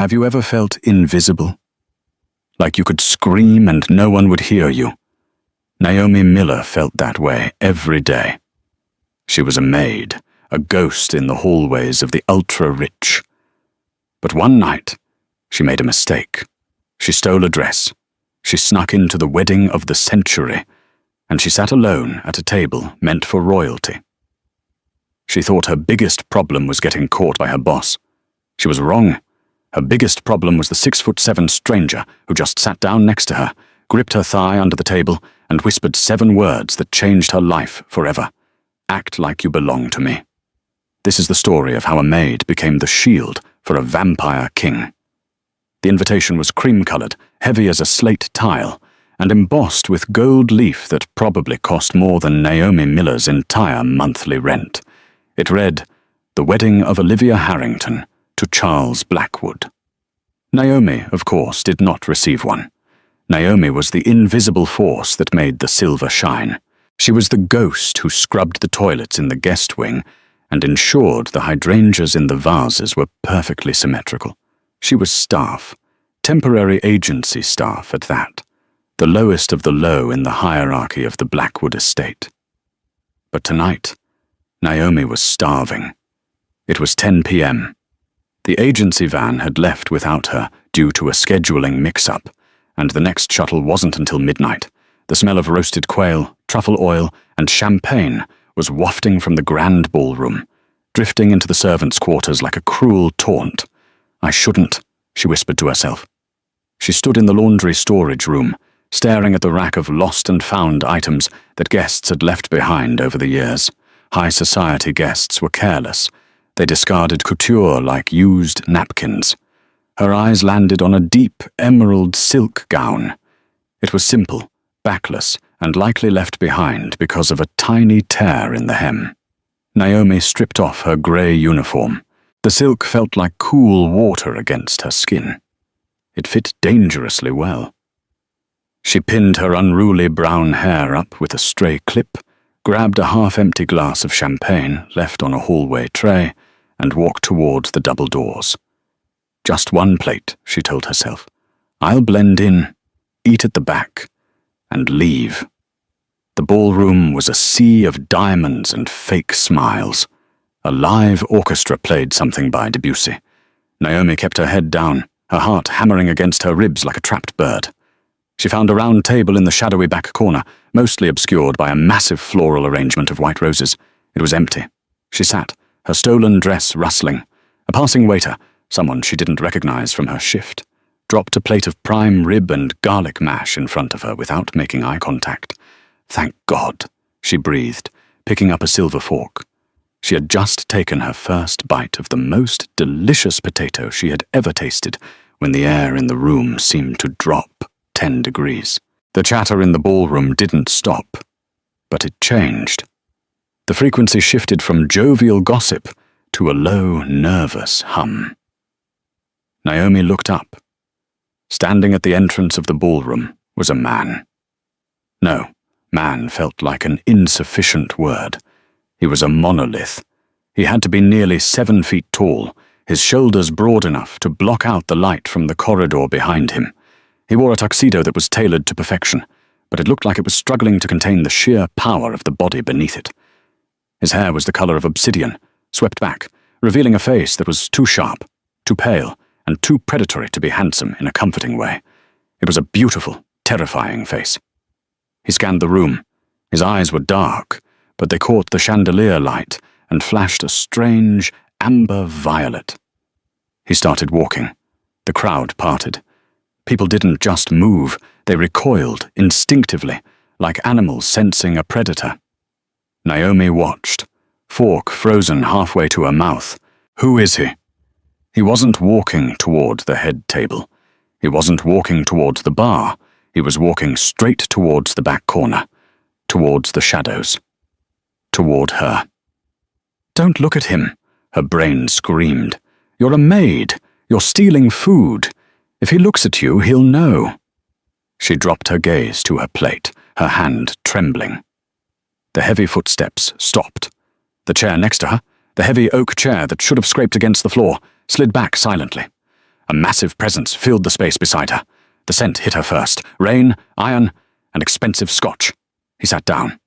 Have you ever felt invisible? Like you could scream and no one would hear you? Naomi Miller felt that way every day. She was a maid, a ghost in the hallways of the ultra-rich. But one night, she made a mistake. She stole a dress. She snuck into the wedding of the century, and she sat alone at a table meant for royalty. She thought her biggest problem was getting caught by her boss. She was wrong. Her biggest problem was the 6'7" stranger who just sat down next to her, gripped her thigh under the table, and whispered 7 words that changed her life forever. Act like you belong to me. This is the story of how a maid became the shield for a vampire king. The invitation was cream-colored, heavy as a slate tile, and embossed with gold leaf that probably cost more than Naomi Miller's entire monthly rent. It read, "The wedding of Olivia Harrington to Charles Blackwood." Naomi, of course, did not receive one. Naomi was the invisible force that made the silver shine. She was the ghost who scrubbed the toilets in the guest wing and ensured the hydrangeas in the vases were perfectly symmetrical. She was staff, temporary agency staff at that, the lowest of the low in the hierarchy of the Blackwood estate. But tonight, Naomi was starving. It was 10 p.m. The agency van had left without her due to a scheduling mix-up, and the next shuttle wasn't until midnight. The smell of roasted quail, truffle oil, and champagne was wafting from the grand ballroom, drifting into the servants' quarters like a cruel taunt. "I shouldn't," she whispered to herself. She stood in the laundry storage room, staring at the rack of lost and found items that guests had left behind over the years. High society guests were careless. They discarded couture like used napkins. Her eyes landed on a deep emerald silk gown. It was simple, backless, and likely left behind because of a tiny tear in the hem. Naomi stripped off her grey uniform. The silk felt like cool water against her skin. It fit dangerously well. She pinned her unruly brown hair up with a stray clip, grabbed a half-empty glass of champagne left on a hallway tray, and walked towards the double doors. Just one plate, she told herself. I'll blend in, eat at the back, and leave. The ballroom was a sea of diamonds and fake smiles. A live orchestra played something by Debussy. Naomi kept her head down, her heart hammering against her ribs like a trapped bird. She found a round table in the shadowy back corner, mostly obscured by a massive floral arrangement of white roses. It was empty. She sat, her stolen dress rustling. A passing waiter, someone she didn't recognize from her shift, dropped a plate of prime rib and garlic mash in front of her without making eye contact. Thank God, she breathed, picking up a silver fork. She had just taken her first bite of the most delicious potato she had ever tasted when the air in the room seemed to drop 10 degrees. The chatter in the ballroom didn't stop, but it changed. The frequency shifted from jovial gossip to a low, nervous hum. Naomi looked up. Standing at the entrance of the ballroom was a man. No, man felt like an insufficient word. He was a monolith. He had to be nearly 7 feet tall, his shoulders broad enough to block out the light from the corridor behind him. He wore a tuxedo that was tailored to perfection, but it looked like it was struggling to contain the sheer power of the body beneath it. His hair was the color of obsidian, swept back, revealing a face that was too sharp, too pale, and too predatory to be handsome in a comforting way. It was a beautiful, terrifying face. He scanned the room. His eyes were dark, but they caught the chandelier light and flashed a strange amber violet. He started walking. The crowd parted. People didn't just move, they recoiled instinctively, like animals sensing a predator. Naomi watched, fork frozen halfway to her mouth. Who is he? He wasn't walking toward the head table. He wasn't walking towards the bar. He was walking straight towards the back corner, towards the shadows, toward her. Don't look at him, her brain screamed. You're a maid. You're stealing food. If he looks at you, he'll know. She dropped her gaze to her plate, her hand trembling. The heavy footsteps stopped. The chair next to her, the heavy oak chair that should have scraped against the floor, slid back silently. A massive presence filled the space beside her. The scent hit her first. Rain, iron, and expensive scotch. He sat down.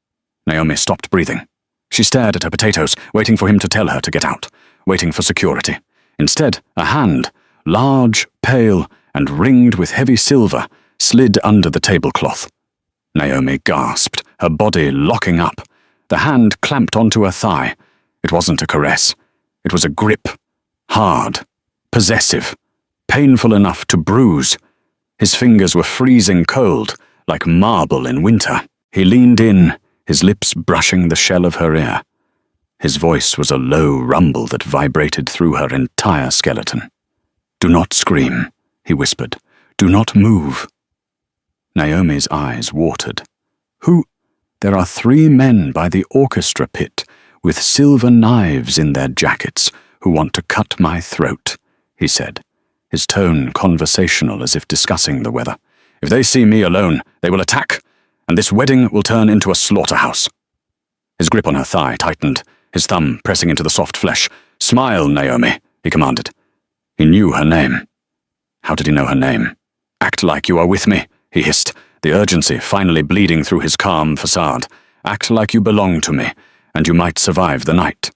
Naomi stopped breathing. She stared at her potatoes, waiting for him to tell her to get out, waiting for security. Instead, a hand, large, pale, and ringed with heavy silver, slid under the tablecloth. Naomi gasped, her body locking up. The hand clamped onto her thigh. It wasn't a caress. It was a grip. Hard. Possessive. Painful enough to bruise. His fingers were freezing cold, like marble in winter. He leaned in, his lips brushing the shell of her ear. His voice was a low rumble that vibrated through her entire skeleton. "Do not scream," he whispered. "Do not move." Naomi's eyes watered. "Who? There are 3 men by the orchestra pit, with silver knives in their jackets, who want to cut my throat," he said, his tone conversational as if discussing the weather. "If they see me alone, they will attack, and this wedding will turn into a slaughterhouse." His grip on her thigh tightened, his thumb pressing into the soft flesh. "Smile, Naomi," he commanded. He knew her name. How did he know her name? "Act like you are with me," he hissed, the urgency finally bleeding through his calm facade. "Act like you belong to me, and you might survive the night."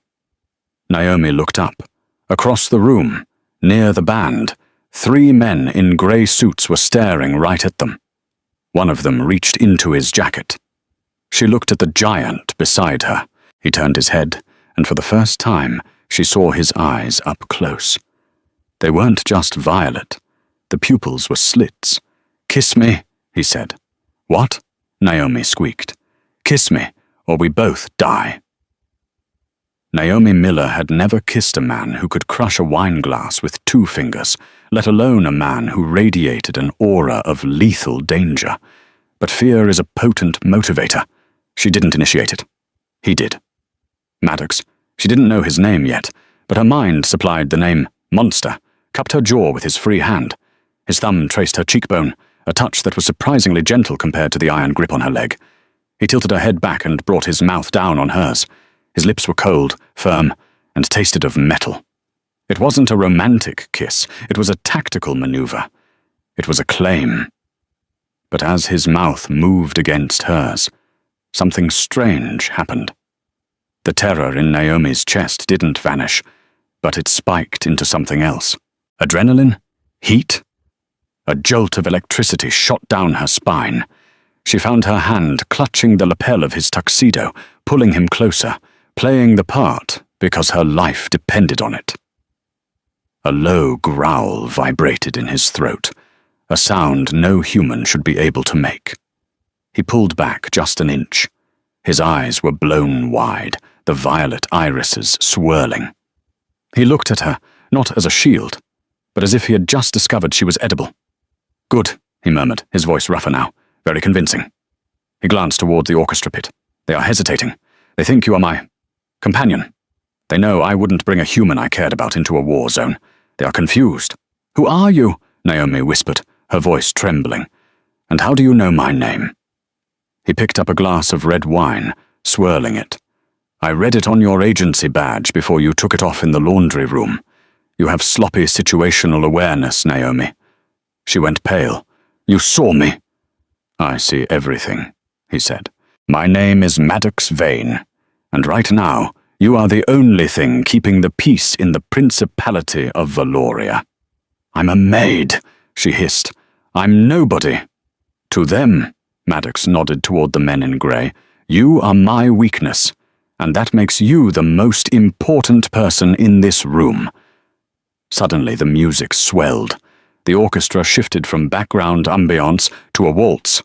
Naomi looked up. Across the room, near the band, 3 men in grey suits were staring right at them. One of them reached into his jacket. She looked at the giant beside her. He turned his head, and for the first time, she saw his eyes up close. They weren't just violet. The pupils were slits. "Kiss me," he said. "What?" Naomi squeaked. "Kiss me, or we both die." Naomi Miller had never kissed a man who could crush a wineglass with 2 fingers, let alone a man who radiated an aura of lethal danger. But fear is a potent motivator. She didn't initiate it. He did. Maddox. She didn't know his name yet, but her mind supplied the name Monster, cupped her jaw with his free hand. His thumb traced her cheekbone, a touch that was surprisingly gentle compared to the iron grip on her leg. He tilted her head back and brought his mouth down on hers. His lips were cold, firm, and tasted of metal. It wasn't a romantic kiss. It was a tactical maneuver. It was a claim. But as his mouth moved against hers, something strange happened. The terror in Naomi's chest didn't vanish, but it spiked into something else. Adrenaline? Heat? A jolt of electricity shot down her spine. She found her hand clutching the lapel of his tuxedo, pulling him closer, playing the part because her life depended on it. A low growl vibrated in his throat, a sound no human should be able to make. He pulled back just an inch. His eyes were blown wide, the violet irises swirling. He looked at her, not as a shield, but as if he had just discovered she was edible. "Good," he murmured, his voice rougher now, very convincing. He glanced toward the orchestra pit. "They are hesitating. They think you are my companion. They know I wouldn't bring a human I cared about into a war zone. They are confused." "Who are you?" Naomi whispered, her voice trembling. "And how do you know my name?" He picked up a glass of red wine, swirling it. "I read it on your agency badge before you took it off in the laundry room. You have sloppy situational awareness, Naomi." She went pale. "You saw me." "I see everything," he said. "My name is Maddox Vane, and right now you are the only thing keeping the peace in the Principality of Valoria." "I'm a maid," she hissed. "I'm nobody." "To them," Maddox nodded toward the men in grey, "you are my weakness, and that makes you the most important person in this room." Suddenly the music swelled. The orchestra shifted from background ambiance to a waltz.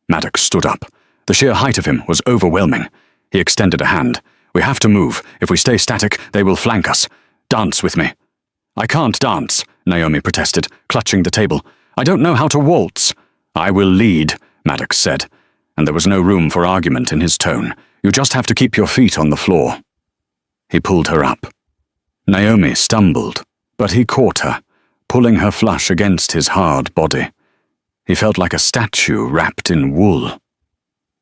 Maddox stood up. The sheer height of him was overwhelming. He extended a hand. "We have to move. If we stay static, they will flank us. Dance with me." "I can't dance," Naomi protested, clutching the table. "I don't know how to waltz." "I will lead," Maddox said, and there was no room for argument in his tone. "You just have to keep your feet on the floor." He pulled her up. Naomi stumbled, but he caught her, pulling her flush against his hard body. He felt like a statue wrapped in wool.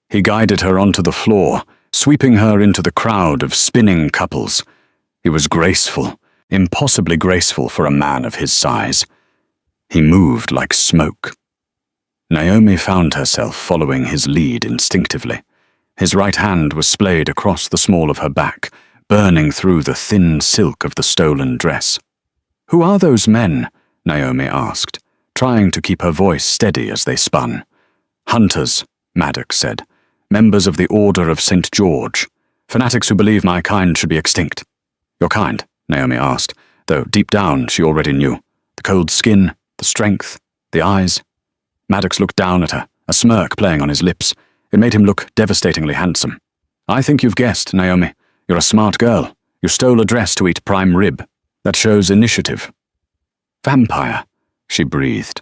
He guided her onto the floor, sweeping her into the crowd of spinning couples. He was graceful, impossibly graceful for a man of his size. He moved like smoke. Naomi found herself following his lead instinctively. His right hand was splayed across the small of her back, burning through the thin silk of the stolen dress. "Who are those men?" Naomi asked, trying to keep her voice steady as they spun. "Hunters," Maddox said. "Members of the Order of St. George. Fanatics who believe my kind should be extinct." "Your kind?" Naomi asked, though deep down she already knew. The cold skin, the strength, the eyes. Maddox looked down at her, a smirk playing on his lips. It made him look devastatingly handsome. "I think you've guessed, Naomi. You're a smart girl. You stole a dress to eat prime rib. That shows initiative." "Vampire," she breathed.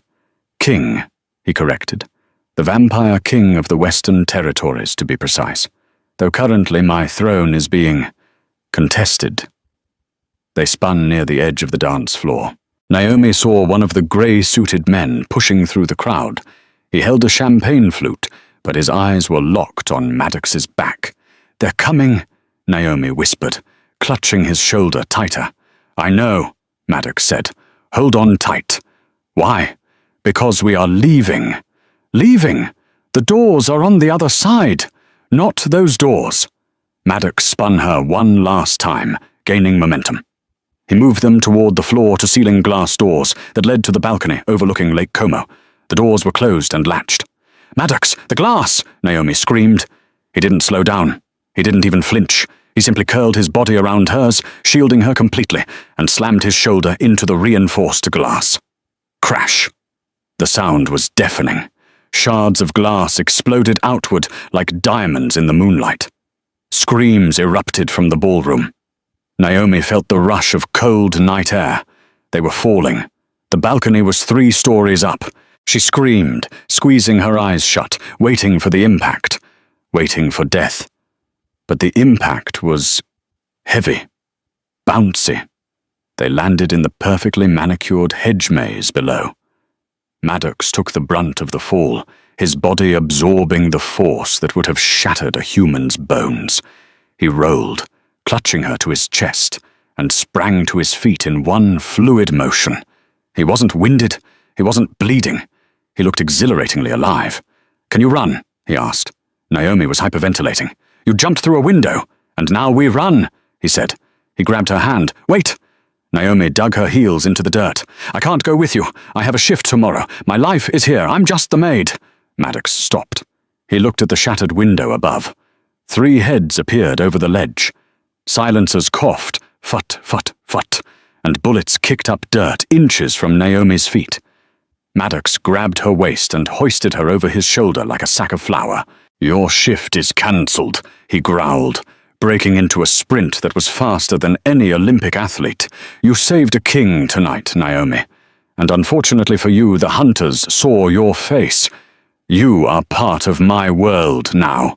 "King," he corrected. "The vampire king of the Western Territories, to be precise. Though currently my throne is being contested." They spun near the edge of the dance floor. Naomi saw one of the grey-suited men pushing through the crowd. He held a champagne flute, but his eyes were locked on Maddox's back. "They're coming," Naomi whispered, clutching his shoulder tighter. "I know," Maddox said. "Hold on tight." "Why?" "Because we are leaving." "Leaving? The doors are on the other side." "Not those doors." Maddox spun her one last time, gaining momentum. He moved them toward the floor-to-ceiling glass doors that led to the balcony overlooking Lake Como. The doors were closed and latched. "Maddox, the glass!" Naomi screamed. He didn't slow down. He didn't even flinch. He simply curled his body around hers, shielding her completely, and slammed his shoulder into the reinforced glass. Crash! The sound was deafening. Shards of glass exploded outward like diamonds in the moonlight. Screams erupted from the ballroom. Naomi felt the rush of cold night air. They were falling. The balcony was 3 stories up. She screamed, squeezing her eyes shut, waiting for the impact, waiting for death. But the impact was heavy, bouncy. They landed in the perfectly manicured hedge maze below. Maddox took the brunt of the fall, his body absorbing the force that would have shattered a human's bones. He rolled, clutching her to his chest, and sprang to his feet in one fluid motion. He wasn't winded, he wasn't bleeding. He looked exhilaratingly alive. "Can you run?" he asked. Naomi was hyperventilating. "You jumped through a window, and now we run," he said. He grabbed her hand. "Wait!" Naomi dug her heels into the dirt. "I can't go with you. I have a shift tomorrow. My life is here. I'm just the maid." Maddox stopped. He looked at the shattered window above. 3 heads appeared over the ledge. Silencers coughed, fut, fut, fut, and bullets kicked up dirt inches from Naomi's feet. Maddox grabbed her waist and hoisted her over his shoulder like a sack of flour. "Your shift is cancelled," he growled, breaking into a sprint that was faster than any Olympic athlete. "You saved a king tonight, Naomi. And unfortunately for you, the hunters saw your face. You are part of my world now."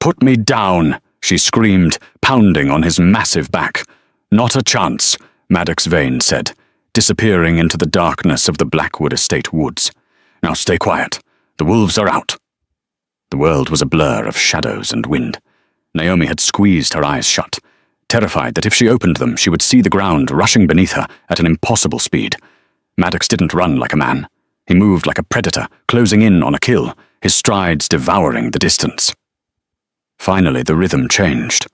"Put me down," she screamed, pounding on his massive back. "Not a chance," Maddox Vane said, disappearing into the darkness of the Blackwood Estate woods. "Now stay quiet. The wolves are out." The world was a blur of shadows and wind. Naomi had squeezed her eyes shut, terrified that if she opened them she would see the ground rushing beneath her at an impossible speed. Maddox didn't run like a man. He moved like a predator, closing in on a kill, his strides devouring the distance. Finally the rhythm changed.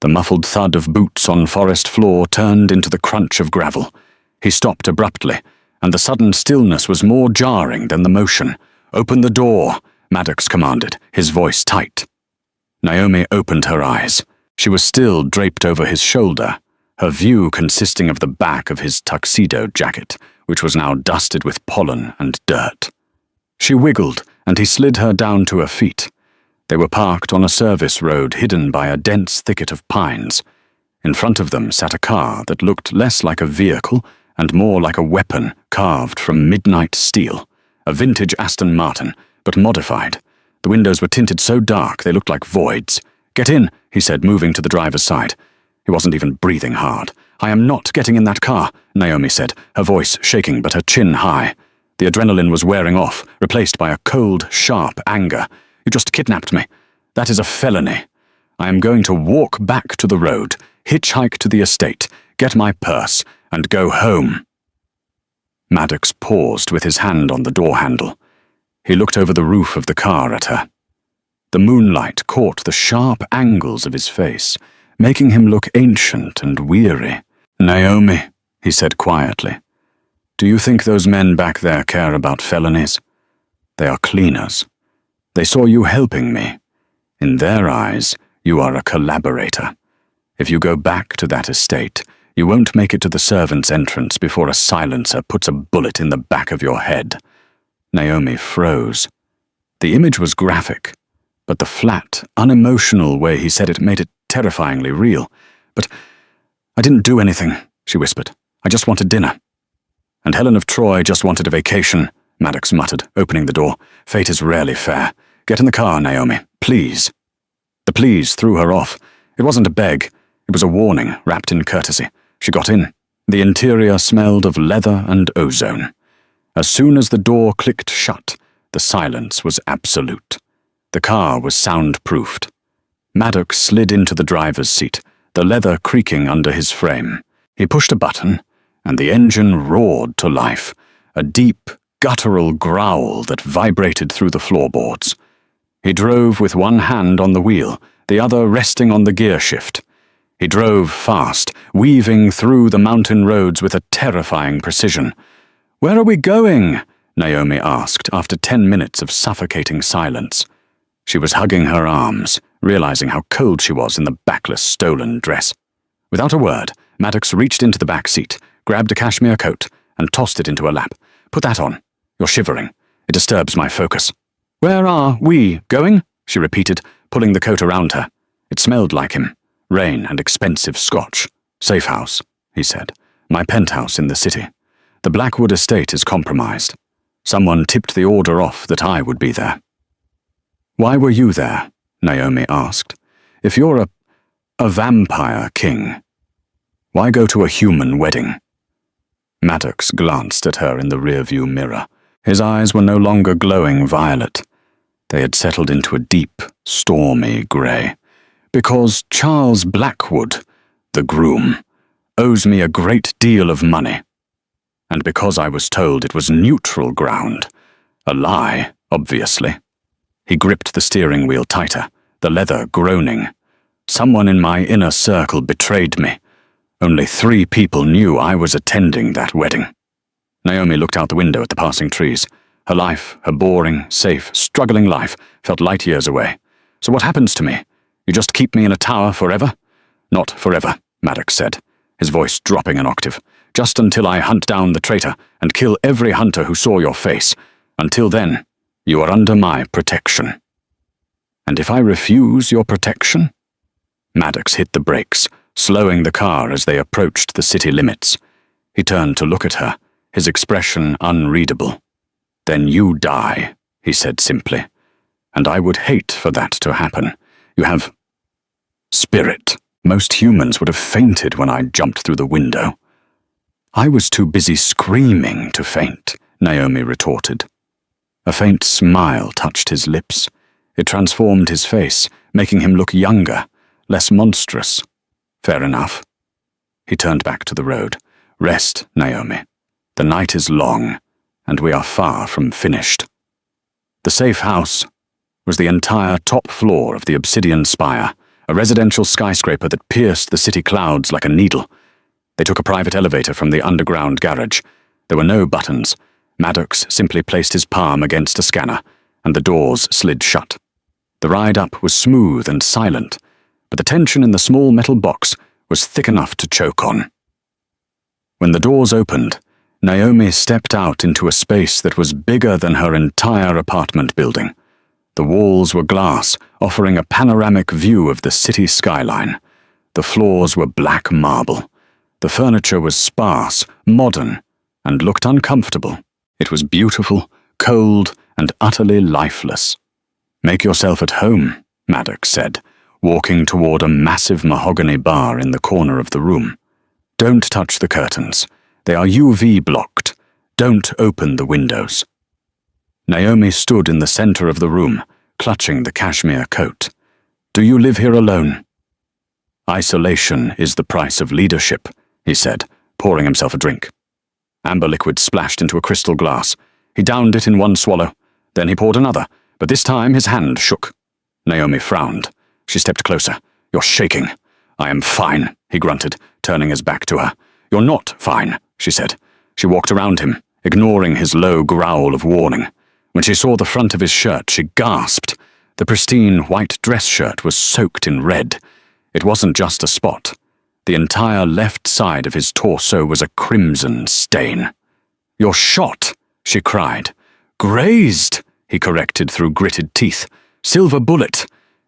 The muffled thud of boots on forest floor turned into the crunch of gravel. He stopped abruptly, and the sudden stillness was more jarring than the motion. "Open the door," Maddox commanded, his voice tight. Naomi opened her eyes. She was still draped over his shoulder, her view consisting of the back of his tuxedo jacket, which was now dusted with pollen and dirt. She wiggled, and he slid her down to her feet. They were parked on a service road hidden by a dense thicket of pines. In front of them sat a car that looked less like a vehicle and more like a weapon carved from midnight steel, a vintage Aston Martin, but modified. The windows were tinted so dark they looked like voids. "Get in," he said, moving to the driver's side. He wasn't even breathing hard. "I am not getting in that car," Naomi said, her voice shaking but her chin high. The adrenaline was wearing off, replaced by a cold, sharp anger. "You just kidnapped me. That is a felony. I am going to walk back to the road, hitchhike to the estate, get my purse, and go home." Maddox paused with his hand on the door handle. He looked over the roof of the car at her. The moonlight caught the sharp angles of his face, making him look ancient and weary. "Naomi," he said quietly, "do you think those men back there care about felonies? They are cleaners. They saw you helping me. In their eyes, you are a collaborator. If you go back to that estate, you won't make it to the servants' entrance before a silencer puts a bullet in the back of your head." Naomi froze. The image was graphic, but the flat, unemotional way he said it made it terrifyingly real. "But I didn't do anything," she whispered. "I just wanted dinner." "And Helen of Troy just wanted a vacation," Maddox muttered, opening the door. "Fate is rarely fair. Get in the car, Naomi, please." The please threw her off. It wasn't a beg. It was a warning, wrapped in courtesy. She got in. The interior smelled of leather and ozone. As soon as the door clicked shut, the silence was absolute. The car was soundproofed. Maddox slid into the driver's seat, the leather creaking under his frame. He pushed a button, and the engine roared to life, a deep, guttural growl that vibrated through the floorboards. He drove with one hand on the wheel, the other resting on the gear shift. He drove fast, weaving through the mountain roads with a terrifying precision. "Where are we going?" Naomi asked after 10 minutes of suffocating silence. She was hugging her arms, realizing how cold she was in the backless stolen dress. Without a word, Maddox reached into the back seat, grabbed a cashmere coat, and tossed it into her lap. "Put that on. You're shivering. It disturbs my focus." "Where are we going?" she repeated, pulling the coat around her. It smelled like him. Rain and expensive scotch. "Safe house," he said. "My penthouse in the city. The Blackwood estate is compromised. Someone tipped the order off that I would be there." "Why were you there?" Naomi asked. "If you're a vampire king, why go to a human wedding?" Maddox glanced at her in the rearview mirror. His eyes were no longer glowing violet. They had settled into a deep, stormy grey. "Because Charles Blackwood, the groom, owes me a great deal of money. And because I was told it was neutral ground. A lie, obviously." He gripped the steering wheel tighter, the leather groaning. "Someone in my inner circle betrayed me. Only 3 people knew I was attending that wedding." Naomi looked out the window at the passing trees. Her life, her boring, safe, struggling life, felt light years away. "So what happens to me? You just keep me in a tower forever?" "Not forever," Maddox said, his voice dropping an octave. "Just until I hunt down the traitor and kill every hunter who saw your face. Until then, you are under my protection." "And if I refuse your protection?" Maddox hit the brakes, slowing the car as they approached the city limits. He turned to look at her, his expression unreadable. "Then you die," he said simply. "And I would hate for that to happen. You have spirit. Most humans would have fainted when I jumped through the window." "I was too busy screaming to faint," Naomi retorted. A faint smile touched his lips. It transformed his face, making him look younger, less monstrous. "Fair enough." He turned back to the road. "Rest, Naomi. The night is long, and we are far from finished." The safe house was the entire top floor of the obsidian spire, a residential skyscraper that pierced the city clouds like a needle. They took a private elevator from the underground garage. There were no buttons. Maddox simply placed his palm against a scanner, and the doors slid shut. The ride up was smooth and silent, but the tension in the small metal box was thick enough to choke on. When the doors opened, Naomi stepped out into a space that was bigger than her entire apartment building. The walls were glass, offering a panoramic view of the city skyline. The floors were black marble. The furniture was sparse, modern, and looked uncomfortable. It was beautiful, cold, and utterly lifeless. "Make yourself at home," Maddox said, walking toward a massive mahogany bar in the corner of the room. "Don't touch the curtains. They are UV blocked. Don't open the windows." Naomi stood in the center of the room, clutching the cashmere coat. "Do you live here alone?" "Isolation is the price of leadership," he said, pouring himself a drink. Amber liquid splashed into a crystal glass. He downed it in one swallow. Then he poured another, but this time his hand shook. Naomi frowned. She stepped closer. "You're shaking." "I am fine," he grunted, turning his back to her. "You're not fine," she said. She walked around him, ignoring his low growl of warning. When she saw the front of his shirt, she gasped. The pristine white dress shirt was soaked in red. It wasn't just a spot. The entire left side of his torso was a crimson stain. "You're shot," she cried. "Grazed," he corrected through gritted teeth. "Silver bullet.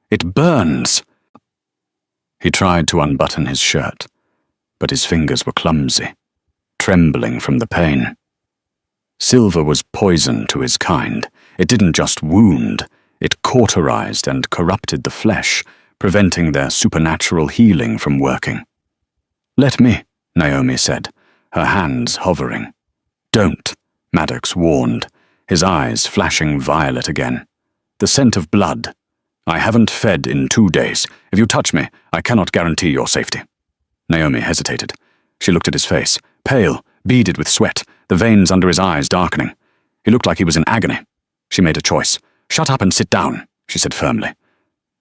It burns." He tried to unbutton his shirt, but his fingers were clumsy, trembling from the pain. Silver was poison to his kind. It didn't just wound, it cauterized and corrupted the flesh, preventing their supernatural healing from working. "Let me," Naomi said, her hands hovering. "Don't," Maddox warned, his eyes flashing violet again. "The scent of blood. I haven't fed in 2 days. If you touch me, I cannot guarantee your safety." Naomi hesitated. She looked at his face, pale, beaded with sweat, the veins under his eyes darkening. He looked like he was in agony. She made a choice. "Shut up and sit down," she said firmly.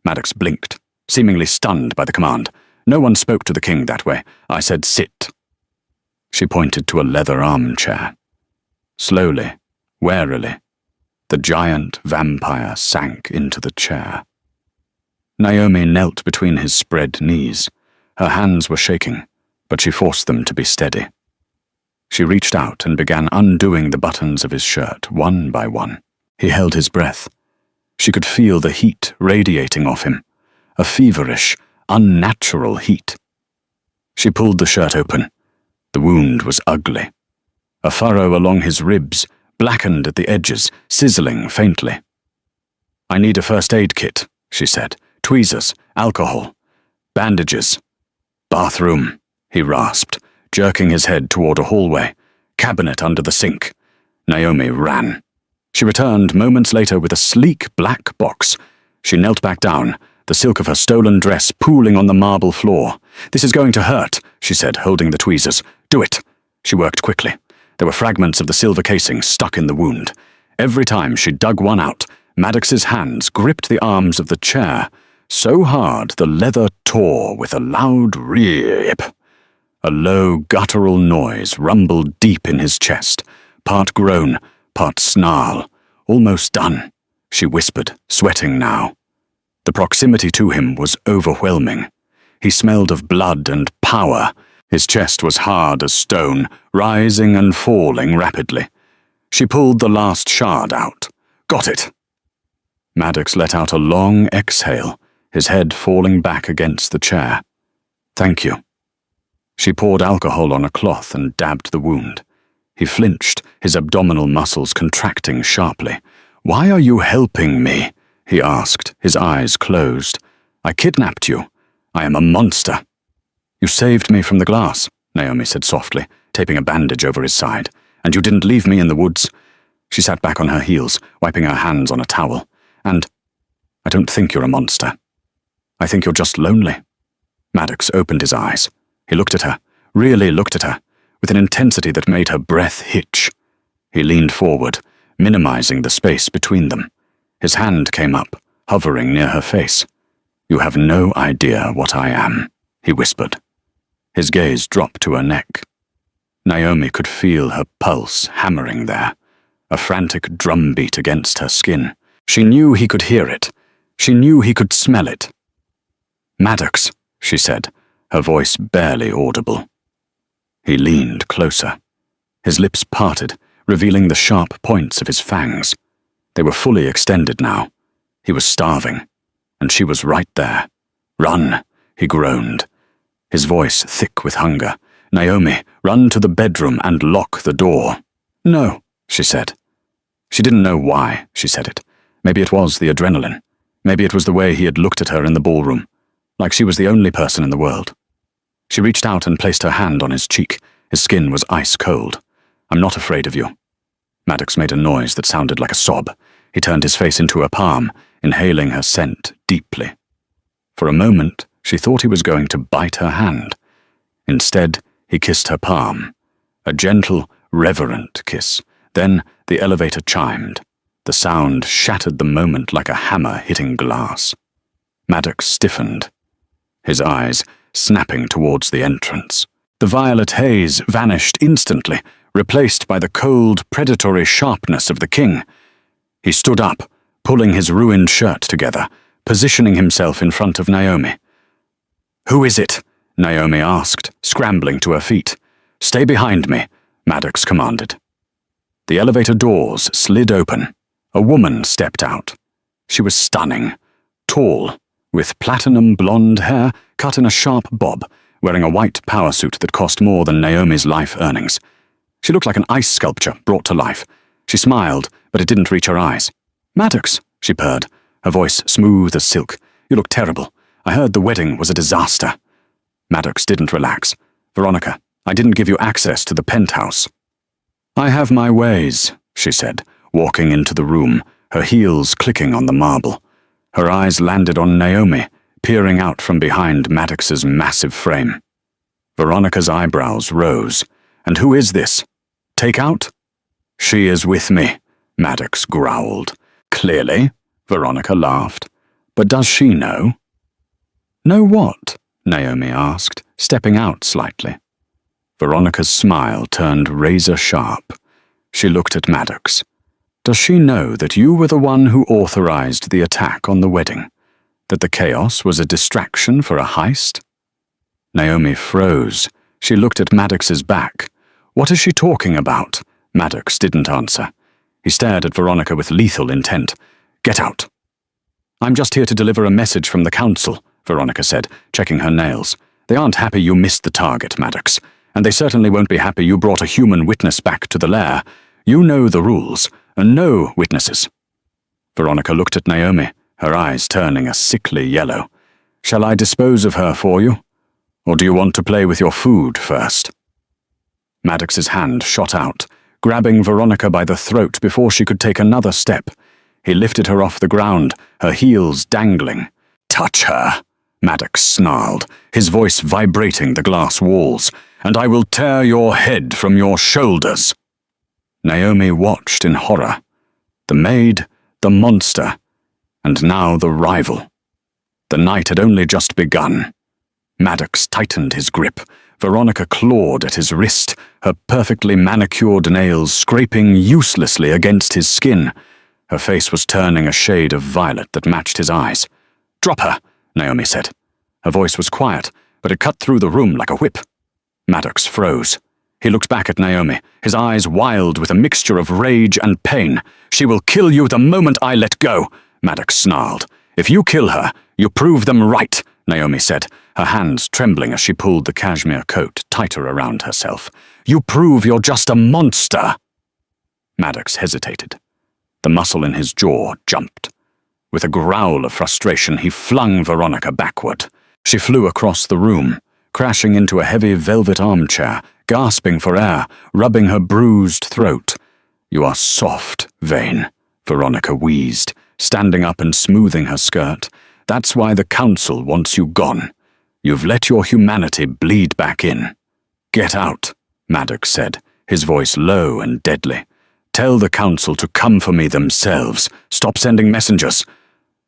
Maddox blinked, seemingly stunned by the command. "No one spoke to the king that way. I said sit." She pointed to a leather armchair. Slowly, warily, the giant vampire sank into the chair. Naomi knelt between his spread knees. Her hands were shaking, but she forced them to be steady. She reached out and began undoing the buttons of his shirt, one by one. He held his breath. She could feel the heat radiating off him, a feverish, unnatural heat. She pulled the shirt open. The wound was ugly. A furrow along his ribs, blackened at the edges, sizzling faintly. "I need a first aid kit," she said. "Tweezers, alcohol, bandages." "Bathroom," he rasped, jerking his head toward a hallway. "Cabinet under the sink." Naomi ran. She returned moments later with a sleek black box. She knelt back down, the silk of her stolen dress pooling on the marble floor. "This is going to hurt," she said, holding the tweezers. "Do it." She worked quickly. There were fragments of the silver casing stuck in the wound. Every time she dug one out, Maddox's hands gripped the arms of the chair, so hard the leather tore with a loud rip. A low, guttural noise rumbled deep in his chest, part groan, part snarl. "Almost done," she whispered, sweating now. The proximity to him was overwhelming. He smelled of blood and power. His chest was hard as stone, rising and falling rapidly. She pulled the last shard out. "Got it." Maddox let out a long exhale, his head falling back against the chair. "Thank you." She poured alcohol on a cloth and dabbed the wound. He flinched, his abdominal muscles contracting sharply. "Why are you helping me?" he asked, his eyes closed. "I kidnapped you. I am a monster." "You saved me from the glass," Naomi said softly, taping a bandage over his side. "And you didn't leave me in the woods." She sat back on her heels, wiping her hands on a towel. "And I don't think you're a monster. I think you're just lonely." Maddox opened his eyes. He looked at her, really looked at her, with an intensity that made her breath hitch. He leaned forward, minimizing the space between them. His hand came up, hovering near her face. "You have no idea what I am," he whispered. His gaze dropped to her neck. Naomi could feel her pulse hammering there, a frantic drumbeat against her skin. She knew he could hear it. She knew he could smell it. "Maddox," she said, her voice barely audible. He leaned closer. His lips parted, revealing the sharp points of his fangs. They were fully extended now. He was starving, and she was right there. "Run," he groaned, his voice thick with hunger. "Naomi, run to the bedroom and lock the door." "No," she said. She didn't know why she said it. Maybe it was the adrenaline. Maybe it was the way he had looked at her in the ballroom, like she was the only person in the world. She reached out and placed her hand on his cheek. His skin was ice cold. "I'm not afraid of you." Maddox made a noise that sounded like a sob. He turned his face into her palm, inhaling her scent deeply. For a moment, she thought he was going to bite her hand. Instead, he kissed her palm, a gentle, reverent kiss. Then the elevator chimed. The sound shattered the moment like a hammer hitting glass. Maddox stiffened, his eyes snapping towards the entrance. The violet haze vanished instantly, replaced by the cold, predatory sharpness of the king. He stood up, pulling his ruined shirt together, positioning himself in front of Naomi. "Who is it?" Naomi asked, scrambling to her feet. "Stay behind me," Maddox commanded. The elevator doors slid open. A woman stepped out. She was stunning, tall, with platinum blonde hair cut in a sharp bob, wearing a white power suit that cost more than Naomi's life earnings. She looked like an ice sculpture brought to life. She smiled, but it didn't reach her eyes. "Maddox," she purred, her voice smooth as silk. "You look terrible. I heard the wedding was a disaster." Maddox didn't relax. "Veronica, I didn't give you access to the penthouse." "I have my ways," she said, walking into the room, her heels clicking on the marble. Her eyes landed on Naomi, peering out from behind Maddox's massive frame. Veronica's eyebrows rose. "And who is this? Take out?" "She is with me," Maddox growled. "Clearly," Veronica laughed. "But does she know?" "Know what?" Naomi asked, stepping out slightly. Veronica's smile turned razor-sharp. She looked at Maddox. "Does she know that you were the one who authorized the attack on the wedding? That the chaos was a distraction for a heist?" Naomi froze. She looked at Maddox's back. "What is she talking about?" Maddox didn't answer. He stared at Veronica with lethal intent. "Get out." "I'm just here to deliver a message from the council," Veronica said, checking her nails. "They aren't happy you missed the target, Maddox, and they certainly won't be happy you brought a human witness back to the lair. You know the rules, and no witnesses." Veronica looked at Naomi, her eyes turning a sickly yellow. "Shall I dispose of her for you? Or do you want to play with your food first?" Maddox's hand shot out, grabbing Veronica by the throat before she could take another step. He lifted her off the ground, her heels dangling. "Touch her," Maddox snarled, his voice vibrating the glass walls, "and I will tear your head from your shoulders." Naomi watched in horror. The maid, the monster, and now the rival. The night had only just begun. Maddox tightened his grip. Veronica clawed at his wrist, her perfectly manicured nails scraping uselessly against his skin. Her face was turning a shade of violet that matched his eyes. "Drop her," Naomi said. Her voice was quiet, but it cut through the room like a whip. Maddox froze. He looked back at Naomi, his eyes wild with a mixture of rage and pain. "She will kill you the moment I let go," Maddox snarled. "If you kill her, you prove them right," Naomi said, her hands trembling as she pulled the cashmere coat tighter around herself. "You prove you're just a monster." Maddox hesitated. The muscle in his jaw jumped. With a growl of frustration, he flung Veronica backward. She flew across the room, crashing into a heavy velvet armchair, gasping for air, rubbing her bruised throat. "You are soft, Vane," Veronica wheezed, standing up and smoothing her skirt. "That's why the council wants you gone. You've let your humanity bleed back in." "Get out," Maddox said, his voice low and deadly. "Tell the council to come for me themselves. Stop sending messengers."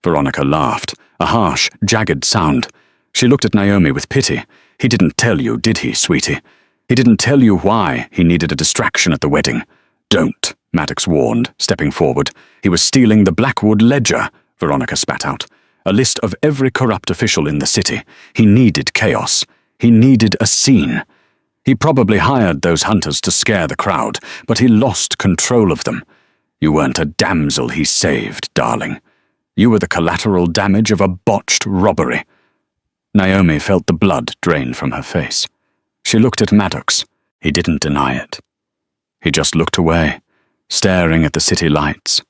Veronica laughed, a harsh, jagged sound. She looked at Naomi with pity. "He didn't tell you, did he, sweetie? He didn't tell you why he needed a distraction at the wedding." "Don't," Maddox warned, stepping forward. "He was stealing the Blackwood ledger," Veronica spat out. "A list of every corrupt official in the city. He needed chaos. He needed a scene. He probably hired those hunters to scare the crowd, but he lost control of them. You weren't a damsel he saved, darling. You were the collateral damage of a botched robbery." Naomi felt the blood drain from her face. She looked at Maddox. He didn't deny it. He just looked away, staring at the city lights.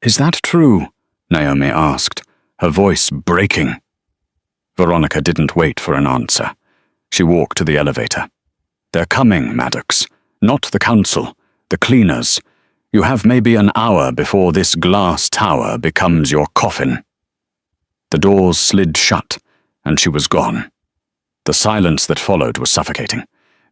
"Is that true?" Naomi asked, her voice breaking. Veronica didn't wait for an answer. She walked to the elevator. "They're coming, Maddox. Not the council, the cleaners. You have maybe an hour before this glass tower becomes your coffin." The doors slid shut, and she was gone. The silence that followed was suffocating.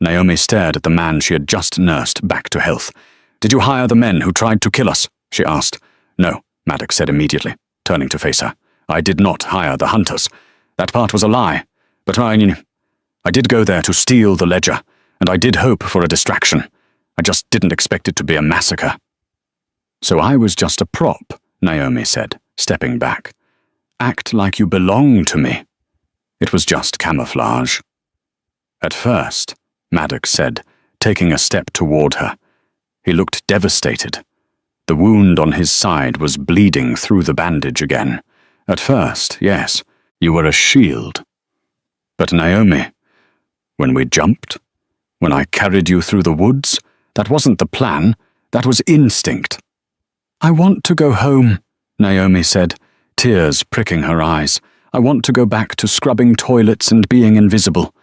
Naomi stared at the man she had just nursed back to health. "Did you hire the men who tried to kill us?" she asked. "No," Maddox said immediately, turning to face her. "I did not hire the hunters. That part was a lie. But I did go there to steal the ledger, and I did hope for a distraction. I just didn't expect it to be a massacre." "So I was just a prop," Naomi said, stepping back. "Act like you belong to me." "It was just camouflage." "At first," Maddox said, taking a step toward her. He looked devastated. The wound on his side was bleeding through the bandage again. "At first, yes, you were a shield. But Naomi, when we jumped, when I carried you through the woods, that wasn't the plan, that was instinct." "I want to go home," Naomi said, tears pricking her eyes. "I want to go back to scrubbing toilets and being invisible.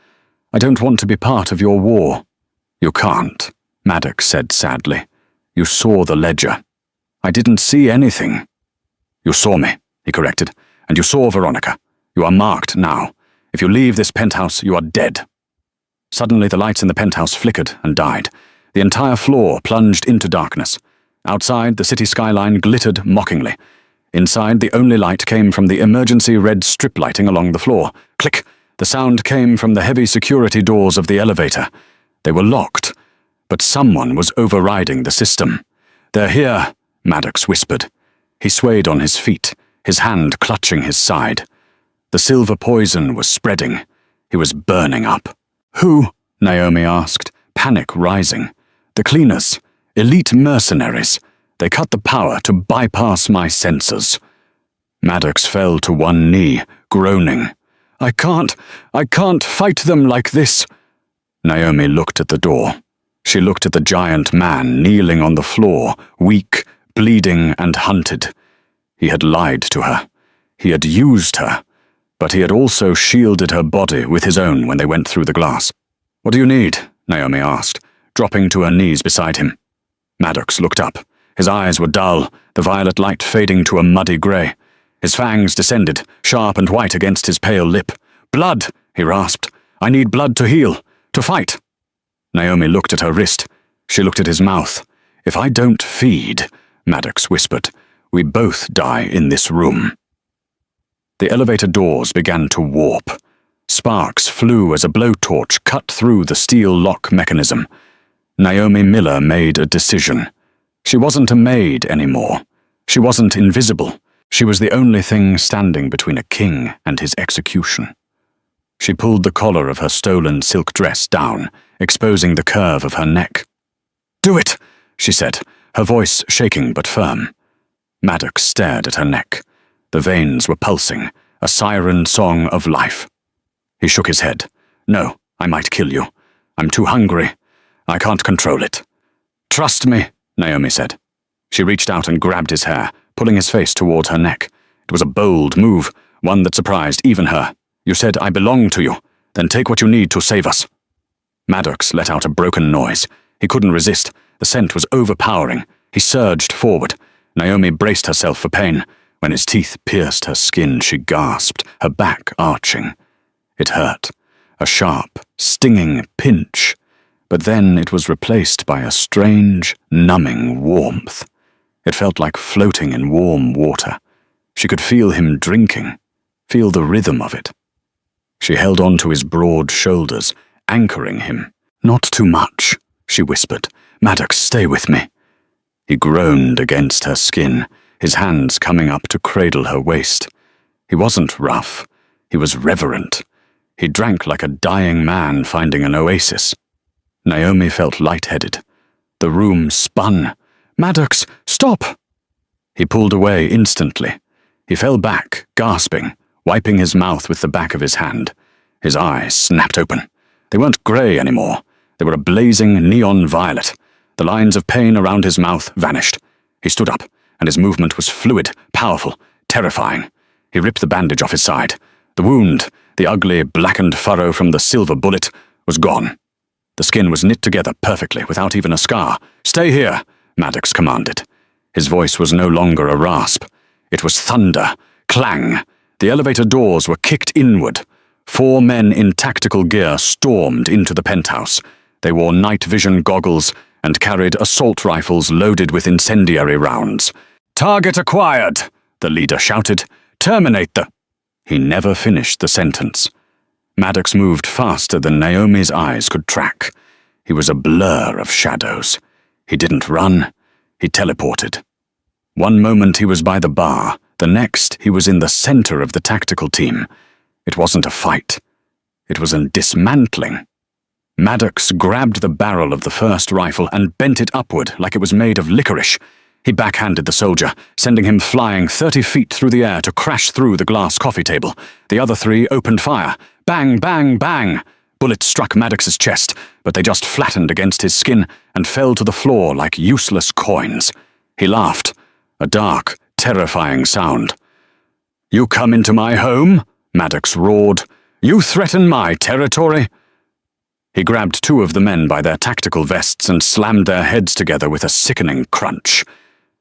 I don't want to be part of your war." "You can't," Maddox said sadly. "You saw the ledger." "I didn't see anything." "You saw me," he corrected, "and you saw Veronica. You are marked now. If you leave this penthouse, you are dead." Suddenly the lights in the penthouse flickered and died. The entire floor plunged into darkness. Outside, the city skyline glittered mockingly. Inside, the only light came from the emergency red strip lighting along the floor. Click! The sound came from the heavy security doors of the elevator. They were locked, but someone was overriding the system. "They're here," Maddox whispered. He swayed on his feet, his hand clutching his side. The silver poison was spreading. He was burning up. "Who?" Naomi asked, panic rising. "The cleaners. Elite mercenaries. They cut the power to bypass my sensors." Maddox fell to one knee, groaning. I can't fight them like this." Naomi looked at the door. She looked at the giant man kneeling on the floor, weak, bleeding, and hunted. He had lied to her. He had used her. But he had also shielded her body with his own when they went through the glass. "What do you need?" Naomi asked, dropping to her knees beside him. Maddox looked up. His eyes were dull, the violet light fading to a muddy grey. His fangs descended, sharp and white against his pale lip. "Blood!" he rasped. "I need blood to heal, to fight." Naomi looked at her wrist. She looked at his mouth. "If I don't feed," Maddox whispered, "we both die in this room." The elevator doors began to warp. Sparks flew as a blowtorch cut through the steel lock mechanism. Naomi Miller made a decision. She wasn't a maid anymore. She wasn't invisible. She was the only thing standing between a king and his execution. She pulled the collar of her stolen silk dress down, exposing the curve of her neck. "Do it," she said, her voice shaking but firm. Maddox stared at her neck. The veins were pulsing, a siren song of life. He shook his head. "No, I might kill you. I'm too hungry. I can't control it." "Trust me," Naomi said. She reached out and grabbed his hair, pulling his face toward her neck. It was a bold move, one that surprised even her. "You said I belong to you. Then take what you need to save us." Maddox let out a broken noise. He couldn't resist. The scent was overpowering. He surged forward. Naomi braced herself for pain. When his teeth pierced her skin, she gasped, her back arching. It hurt. A sharp, stinging pinch. But then it was replaced by a strange, numbing warmth. It felt like floating in warm water. She could feel him drinking, feel the rhythm of it. She held on to his broad shoulders, anchoring him. "Not too much," she whispered. "Maddox, stay with me." He groaned against her skin, his hands coming up to cradle her waist. He wasn't rough. He was reverent. He drank like a dying man finding an oasis. Naomi felt lightheaded. The room spun. "Maddox, stop!" He pulled away instantly. He fell back, gasping, wiping his mouth with the back of his hand. His eyes snapped open. They weren't grey anymore. They were a blazing neon violet. The lines of pain around his mouth vanished. He stood up, and his movement was fluid, powerful, terrifying. He ripped the bandage off his side. The wound, the ugly, blackened furrow from the silver bullet, was gone. The skin was knit together perfectly, without even a scar. "Stay here," Maddox commanded. His voice was no longer a rasp. It was thunder, clang. The elevator doors were kicked inward. 4 men in tactical gear stormed into the penthouse. They wore night vision goggles and carried assault rifles loaded with incendiary rounds. "Target acquired," the leader shouted. "Terminate the—" He never finished the sentence. Maddox moved faster than Naomi's eyes could track. He was a blur of shadows. He didn't run. He teleported. One moment he was by the bar. The next he was in the center of the tactical team. It wasn't a fight. It was a dismantling. Maddox grabbed the barrel of the first rifle and bent it upward like it was made of licorice. He backhanded the soldier, sending him flying 30 feet through the air to crash through the glass coffee table. The other three opened fire. Bang, bang, bang! Bullets struck Maddox's chest, but they just flattened against his skin and fell to the floor like useless coins. He laughed, a dark, terrifying sound. "You come into my home?" Maddox roared. "You threaten my territory?" He grabbed two of the men by their tactical vests and slammed their heads together with a sickening crunch.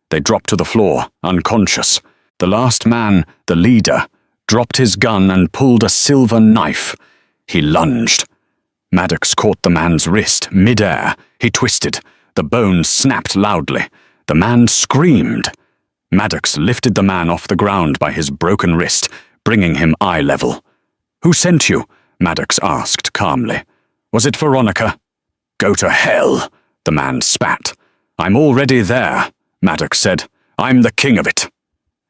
They dropped to the floor, unconscious. The last man, the leader, dropped his gun and pulled a silver knife. He lunged. Maddox caught the man's wrist mid-air. He twisted. The bone snapped loudly. The man screamed. Maddox lifted the man off the ground by his broken wrist, bringing him eye level. "Who sent you?" Maddox asked calmly. "Was it Veronica?" "Go to hell," the man spat. "I'm already there," Maddox said. "I'm the king of it."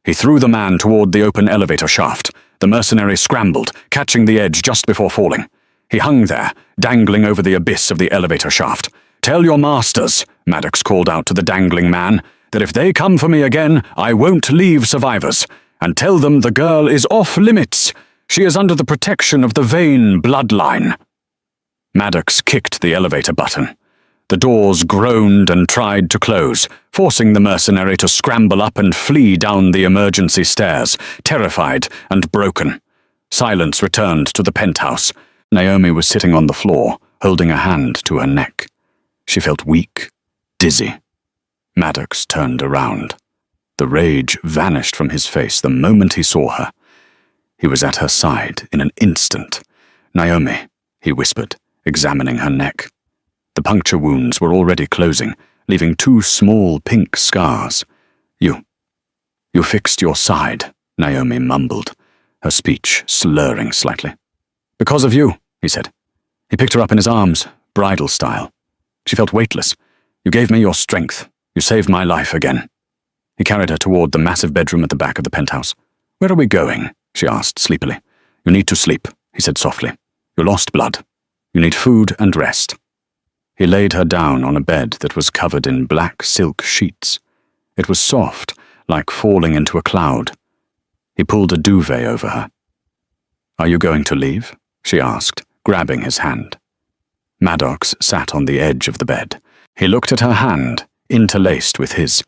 He threw the man toward the open elevator shaft. The mercenary scrambled, catching the edge just before falling. He hung there, dangling over the abyss of the elevator shaft. "Tell your masters," Maddox called out to the dangling man, "that if they come for me again, I won't leave survivors. And tell them the girl is off limits. She is under the protection of the Vane bloodline." Maddox kicked the elevator button. The doors groaned and tried to close, forcing the mercenary to scramble up and flee down the emergency stairs, terrified and broken. Silence returned to the penthouse. Naomi was sitting on the floor, holding a hand to her neck. She felt weak, dizzy. Maddox turned around. The rage vanished from his face the moment he saw her. He was at her side in an instant. "Naomi," he whispered, examining her neck. The puncture wounds were already closing, leaving 2 small pink scars. You fixed your side," Naomi mumbled, her speech slurring slightly. "Because of you," he said. He picked her up in his arms, bridal style. She felt weightless. "You gave me your strength. You saved my life again." He carried her toward the massive bedroom at the back of the penthouse. "Where are we going?" she asked sleepily. "You need to sleep," he said softly. "You lost blood. You need food and rest." He laid her down on a bed that was covered in black silk sheets. It was soft, like falling into a cloud. He pulled a duvet over her. "Are you going to leave?" she asked, grabbing his hand. Maddox sat on the edge of the bed. He looked at her hand, interlaced with his.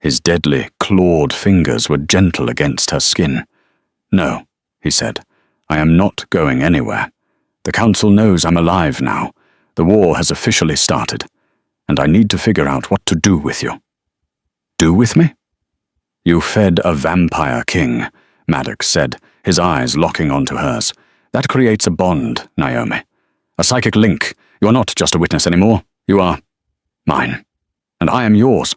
His deadly, clawed fingers were gentle against her skin. "No," he said, "I am not going anywhere. The Council knows I'm alive now. The war has officially started, and I need to figure out what to do with you." "Do with me?" "You fed a vampire king," Maddox said, his eyes locking onto hers. "That creates a bond, Naomi. A psychic link. You are not just a witness anymore. You are mine. And I am yours."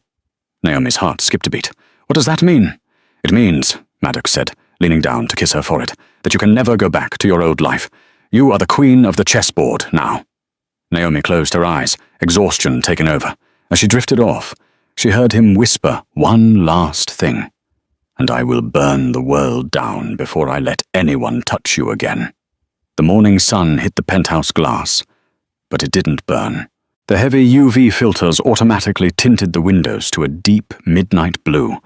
Naomi's heart skipped a beat. "What does that mean?" "It means," Maddox said, leaning down to kiss her forehead, "that you can never go back to your old life. You are the queen of the chessboard now." Naomi closed her eyes, exhaustion taking over. As she drifted off, she heard him whisper one last thing. "And I will burn the world down before I let anyone touch you again." The morning sun hit the penthouse glass, but it didn't burn. The heavy UV filters automatically tinted the windows to a deep midnight blue,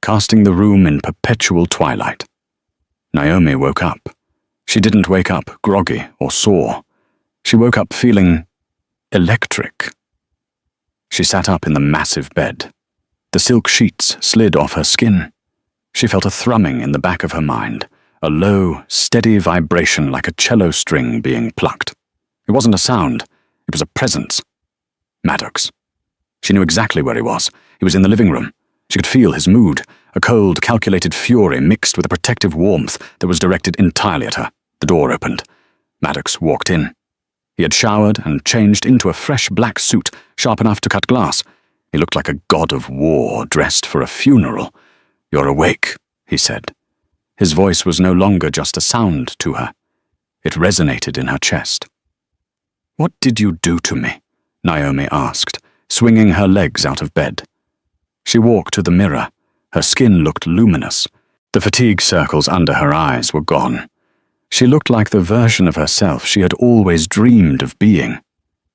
casting the room in perpetual twilight. Naomi woke up. She didn't wake up groggy or sore. She woke up feeling electric. She sat up in the massive bed. The silk sheets slid off her skin. She felt a thrumming in the back of her mind, a low, steady vibration like a cello string being plucked. It wasn't a sound, it was a presence. Maddox. She knew exactly where he was. He was in the living room. She could feel his mood, a cold, calculated fury mixed with a protective warmth that was directed entirely at her. The door opened. Maddox walked in. He had showered and changed into a fresh black suit, sharp enough to cut glass. He looked like a god of war dressed for a funeral. "You're awake," he said. His voice was no longer just a sound to her. It resonated in her chest. "What did you do to me?" Naomi asked, swinging her legs out of bed. She walked to the mirror. Her skin looked luminous. The fatigue circles under her eyes were gone. She looked like the version of herself she had always dreamed of being.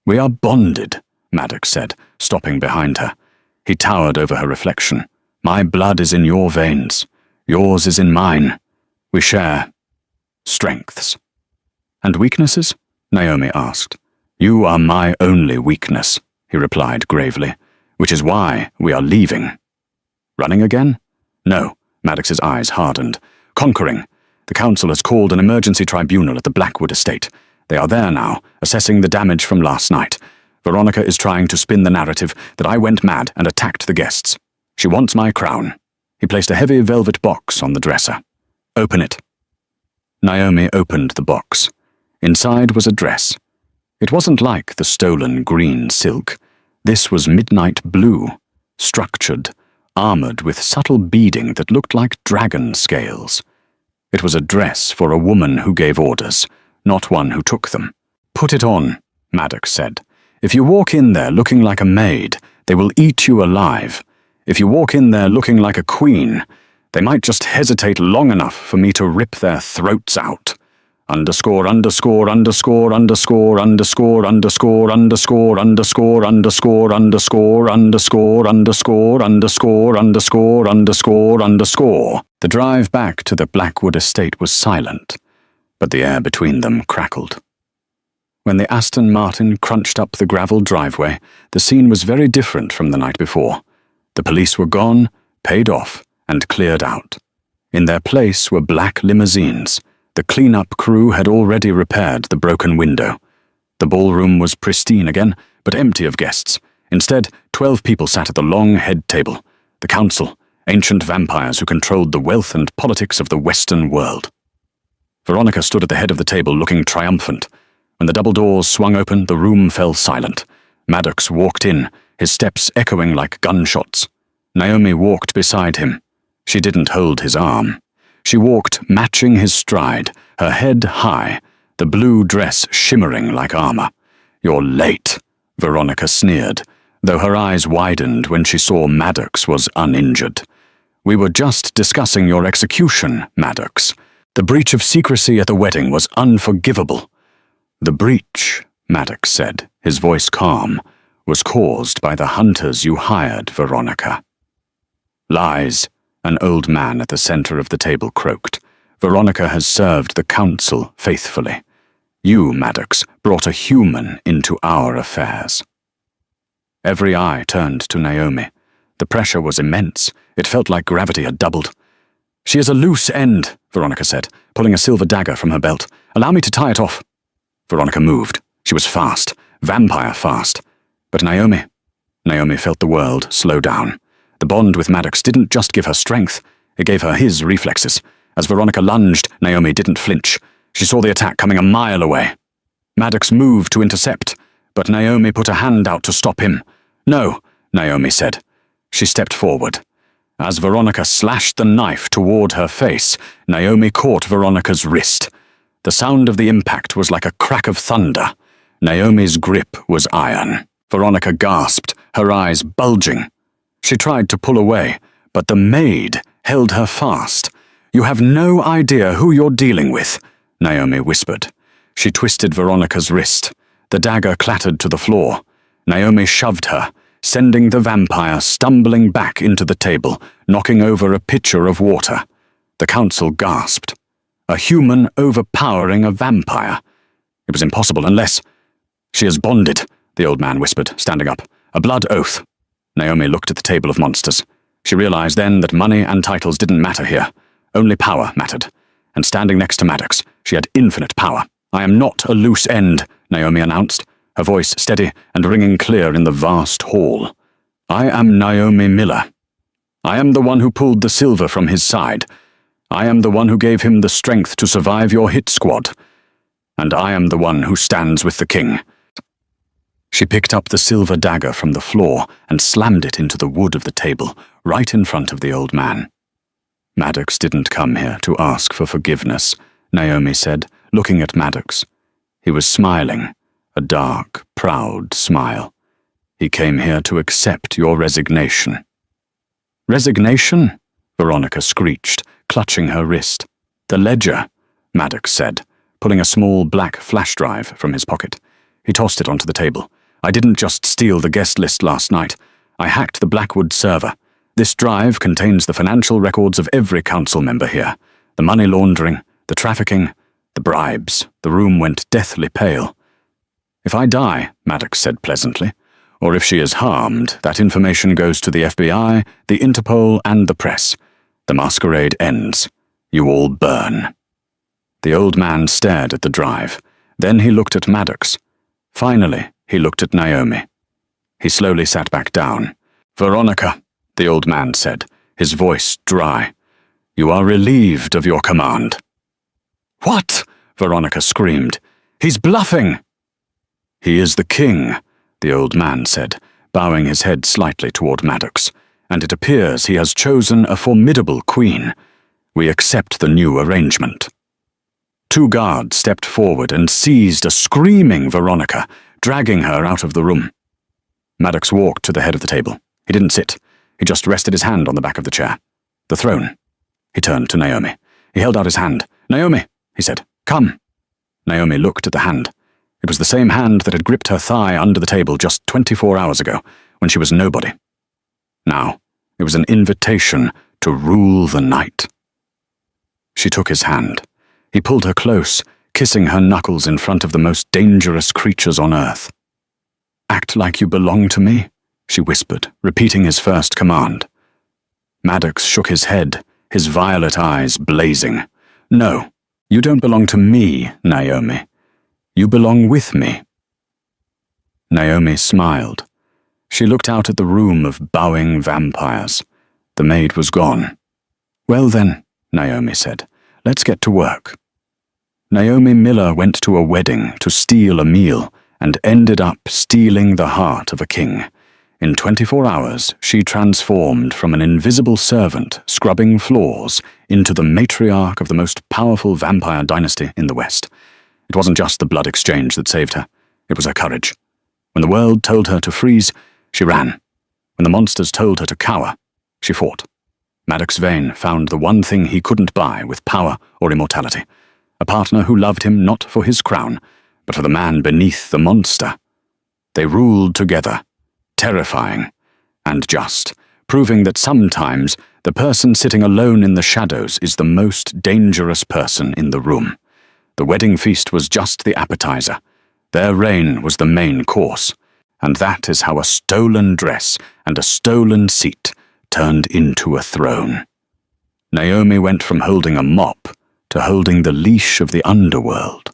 "We are bonded," Maddox said, stopping behind her. He towered over her reflection. "My blood is in your veins. Yours is in mine. We share strengths." "And weaknesses?" Naomi asked. "You are my only weakness," he replied gravely, "which is why we are leaving." "Running again?" "No," Maddox's eyes hardened. "Conquering. The council has called an emergency tribunal at the Blackwood estate. They are there now, assessing the damage from last night. Veronica is trying to spin the narrative that I went mad and attacked the guests. She wants my crown." He placed a heavy velvet box on the dresser. "Open it." Naomi opened the box. Inside was a dress. It wasn't like the stolen green silk. This was midnight blue, structured, armored with subtle beading that looked like dragon scales. It was a dress for a woman who gave orders, not one who took them. "Put it on," Maddox said. "If you walk in there looking like a maid, they will eat you alive. If you walk in there looking like a queen, they might just hesitate long enough for me to rip their throats out. Underscore, underscore, underscore, underscore, underscore, underscore, underscore, underscore, underscore, underscore, underscore, underscore, underscore, underscore, underscore, underscore." The drive back to the Blackwood estate was silent, but the air between them crackled. When the Aston Martin crunched up the gravel driveway, the scene was very different from the night before. The police were gone, paid off, and cleared out. In their place were black limousines. The clean-up crew had already repaired the broken window. The ballroom was pristine again, but empty of guests. Instead, 12 people sat at the long head table. The council, ancient vampires who controlled the wealth and politics of the Western world. Veronica stood at the head of the table looking triumphant. When the double doors swung open, the room fell silent. Maddox walked in, his steps echoing like gunshots. Naomi walked beside him. She didn't hold his arm. She walked matching his stride, her head high, the blue dress shimmering like armor. "You're late," Veronica sneered, though her eyes widened when she saw Maddox was uninjured. "We were just discussing your execution, Maddox. The breach of secrecy at the wedding was unforgivable." "The breach," Maddox said, his voice calm, "was caused by the hunters you hired, Veronica." "Lies," an old man at the center of the table croaked. "Veronica has served the council faithfully. You, Maddox, brought a human into our affairs." Every eye turned to Naomi. The pressure was immense. It felt like gravity had doubled. "She is a loose end," Veronica said, pulling a silver dagger from her belt. "Allow me to tie it off." Veronica moved. She was fast, vampire fast. But Naomi felt the world slow down. The bond with Maddox didn't just give her strength, it gave her his reflexes. As Veronica lunged, Naomi didn't flinch. She saw the attack coming a mile away. Maddox moved to intercept, but Naomi put a hand out to stop him. "No," Naomi said. She stepped forward. As Veronica slashed the knife toward her face, Naomi caught Veronica's wrist. The sound of the impact was like a crack of thunder. Naomi's grip was iron. Veronica gasped, her eyes bulging. She tried to pull away, but the maid held her fast. "You have no idea who you're dealing with," Naomi whispered. She twisted Veronica's wrist. The dagger clattered to the floor. Naomi shoved her, sending the vampire stumbling back into the table, knocking over a pitcher of water. The council gasped. A human overpowering a vampire. It was impossible unless— "She is bonded," the old man whispered, standing up. "A blood oath." Naomi looked at the table of monsters. She realized then that money and titles didn't matter here. Only power mattered. And standing next to Maddox, she had infinite power. "I am not a loose end," Naomi announced, her voice steady and ringing clear in the vast hall. "I am Naomi Miller. I am the one who pulled the silver from his side. I am the one who gave him the strength to survive your hit squad. and I am the one who stands with the king." She picked up the silver dagger from the floor and slammed it into the wood of the table, right in front of the old man. "Maddox didn't come here to ask for forgiveness," Naomi said, looking at Maddox. He was smiling, a dark, proud smile. "He came here to accept your resignation." "Resignation?" Veronica screeched, clutching her wrist. "The ledger," Maddox said, pulling a small black flash drive from his pocket. He tossed it onto the table. "I didn't just steal the guest list last night. I hacked the Blackwood server. This drive contains the financial records of every council member here. The money laundering, the trafficking, the bribes." The room went deathly pale. "If I die," Maddox said pleasantly, "or if she is harmed, that information goes to the FBI, the Interpol, and the press. The masquerade ends. You all burn." The old man stared at the drive. Then he looked at Maddox. Finally, he looked at Naomi. He slowly sat back down. "Veronica," the old man said, his voice dry, "you are relieved of your command." "What?" Veronica screamed. "He's bluffing!" "He is the king," the old man said, bowing his head slightly toward Maddox, "and it appears he has chosen a formidable queen. We accept the new arrangement." Two guards stepped forward and seized a screaming Veronica, dragging her out of the room. Maddox walked to the head of the table. He didn't sit. He just rested his hand on the back of the chair. "The throne." He turned to Naomi. He held out his hand. "Naomi," he said, "come." Naomi looked at the hand. It was the same hand that had gripped her thigh under the table just 24 hours ago, when she was nobody. Now, it was an invitation to rule the night. She took his hand. He pulled her close, kissing her knuckles in front of the most dangerous creatures on earth. "Act like you belong to me," she whispered, repeating his first command. Maddox shook his head, his violet eyes blazing. "No, you don't belong to me, Naomi. You belong with me." Naomi smiled. She looked out at the room of bowing vampires. The maid was gone. "Well then," Naomi said, "let's get to work." Naomi Miller went to a wedding to steal a meal and ended up stealing the heart of a king. In 24 hours, she transformed from an invisible servant scrubbing floors into the matriarch of the most powerful vampire dynasty in the West. It wasn't just the blood exchange that saved her. It was her courage. When the world told her to freeze, she ran. When the monsters told her to cower, she fought. Maddox Vane found the one thing he couldn't buy with power or immortality. A partner who loved him not for his crown, but for the man beneath the monster. They ruled together, terrifying and just, proving that sometimes the person sitting alone in the shadows is the most dangerous person in the room. The wedding feast was just the appetizer. Their reign was the main course, and that is how a stolen dress and a stolen seat turned into a throne. Naomi went from holding a mop to holding the leash of the underworld.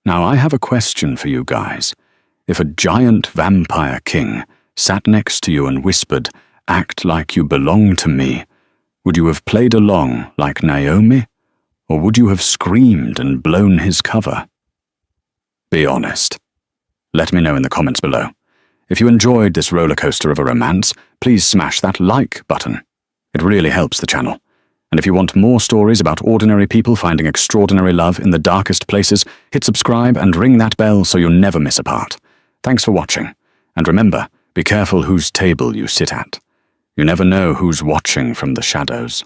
Now I have a question for you guys. If a giant vampire king sat next to you and whispered, "Act like you belong to me," would you have played along like Naomi, or would you have screamed and blown his cover? Be honest. Let me know in the comments below. If you enjoyed this roller coaster of a romance, please smash that like button. It really helps the channel. And if you want more stories about ordinary people finding extraordinary love in the darkest places, hit subscribe and ring that bell so you'll never miss a part. Thanks for watching. And remember, be careful whose table you sit at. You never know who's watching from the shadows.